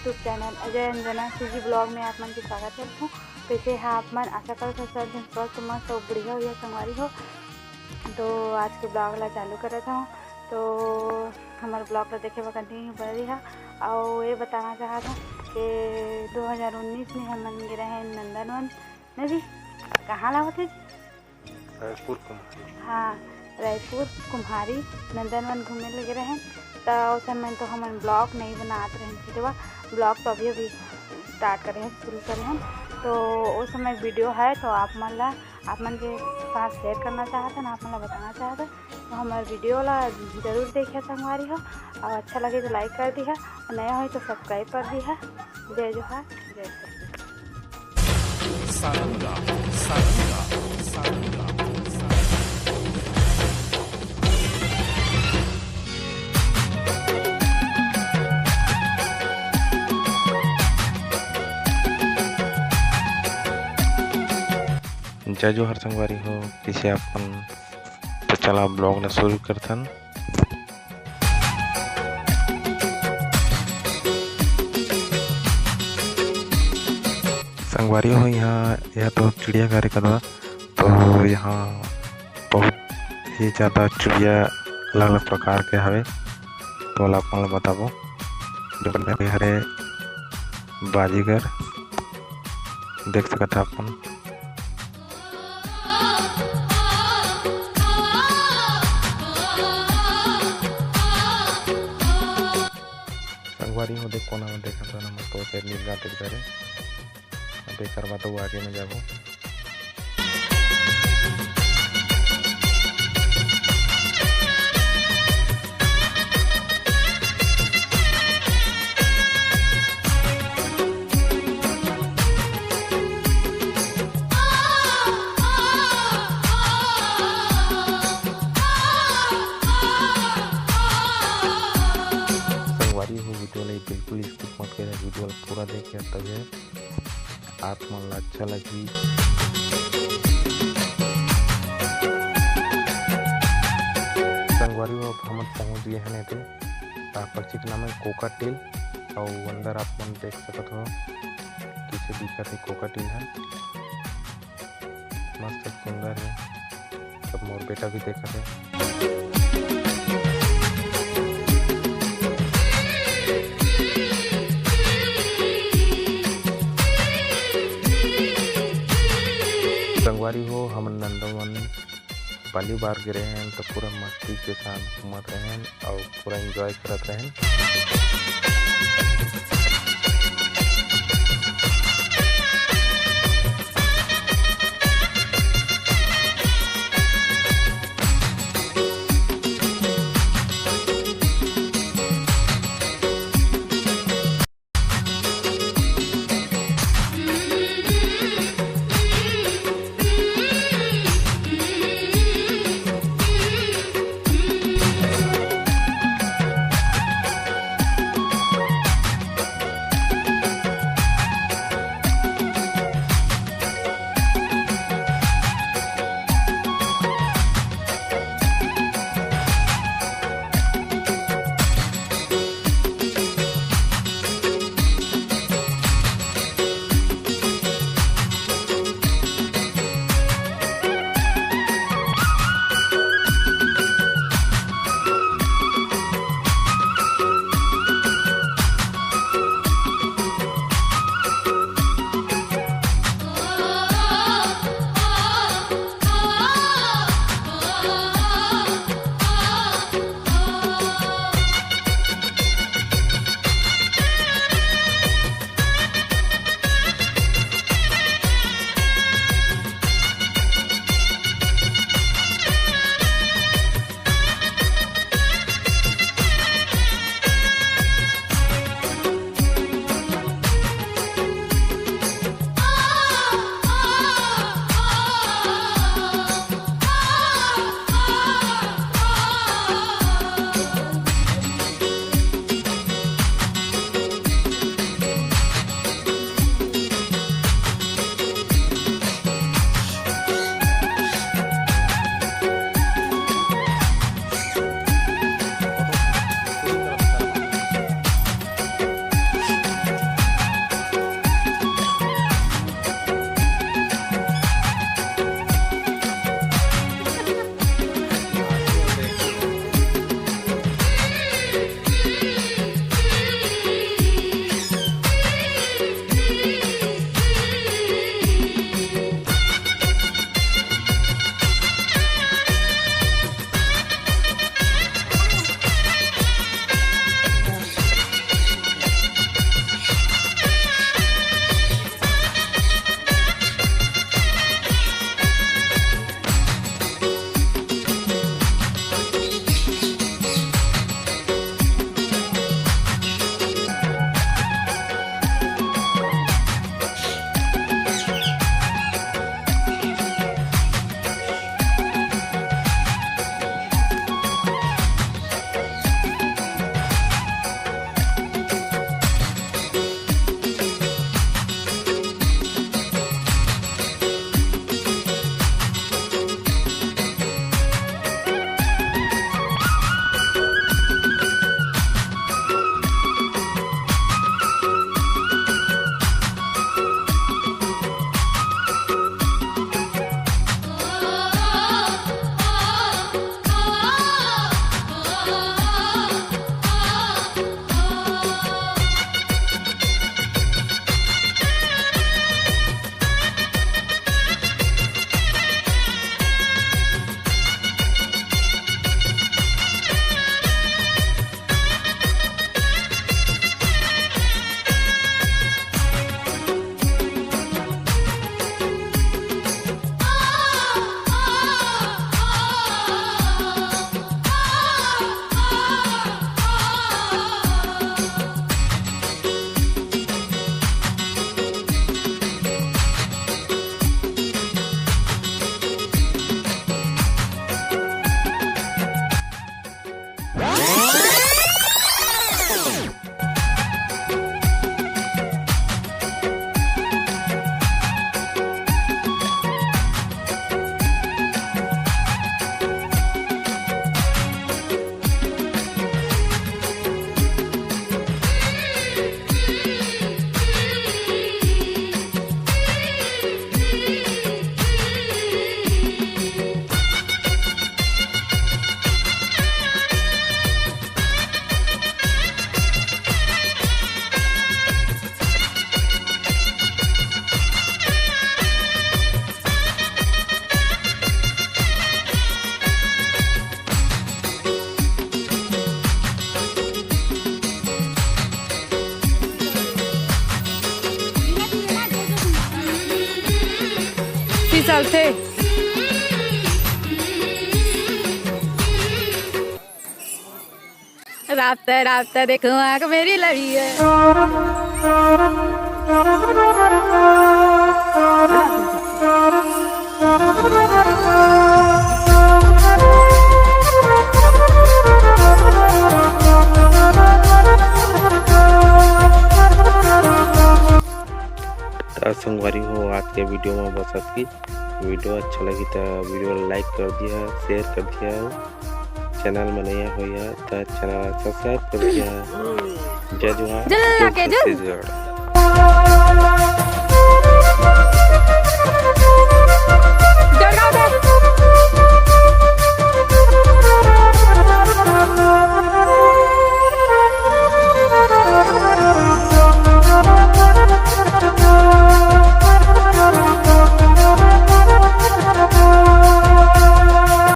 YouTube channel Ajay Anjana CG blog में आप मन के स्वागत करता हूँ। कैसे है आप मन? आशा करता सब दिन स्वस्थ मस्त और बढ़िया हो या संगवारी हो। तो आज के ब्लॉग ला चालू कर रहा हूँ। तो हमारे ब्लॉग ला देखे हुआ कंटिन्यू बढ़ रही है। और ये बताना चाहा था कि 2019 में हम गए रहे नंदनवन नदी। कहाँ ला होते? रायपुर कुम्हारी। हाँ, रायपुर कुम्हारी नंदनवन घूमने लगे रहे। तो उस समय तो हम ब्लॉग नहीं बनाते रहे वीडियो। ब्लॉग तो अभी स्टार्ट करें, शुरू करें हम। तो उस समय वीडियो है तो आप मन के साथ शेयर करना चाहते ना, आप मन बताना चाहते तो हमारे वीडियो ला जरूर देखिए संगवारी हो। और अच्छा लगे तो लाइक कर दी है, और नया हो तो सब्सक्राइब कर दी है। जय जोहार, जय जय जोहार संगवारी हो। किसे अपन तो चला ब्लॉग ने शुरू करथन। संगवारी हो यहाँ तो चिड़ियाघर का था। तो यहाँ बहुत ही ज़्यादा चिड़िया अलग अलग प्रकार के हवे। तो अपन बताबो जो हरे बाजीगर देख सकते अपन। संगवारी हो देख कोना में देखा था ना तो फिर नील गाते करे अबे करवा तो आगे में जाबो। वीडियो नहीं बिल्कुल स्किप मत करें, वीडियो पूरा देखिए तभी आप मन अच्छा लगी। संगवारी हो हम पहुँच गए हैं थे पक्षी के नाम है कोकाटिल। और अंदर आप मन देख सकते हो किसे दिखत है कोकाटिल है, मस्त सुंदर है। सब मोर बेटा भी देखा है। संगवारी हो हम नंदवन पहली बार गिरे हैं तो पूरा मस्ती के साथ घूमत रहे और पूरा एंजॉय करत रहे। चलते। रास्ता रास्ता देखो आँख मेरी लड़ी है। संगवारी हो आज के वीडियो में बस की वीडियो अच्छा लगी तो वीडियो लाइक कर दिया, शेयर कर दिया, चैनल में नया हो तो चैनल सब्सक्राइब कर दिया। जय जोहार, जय छत्तीसगढ़।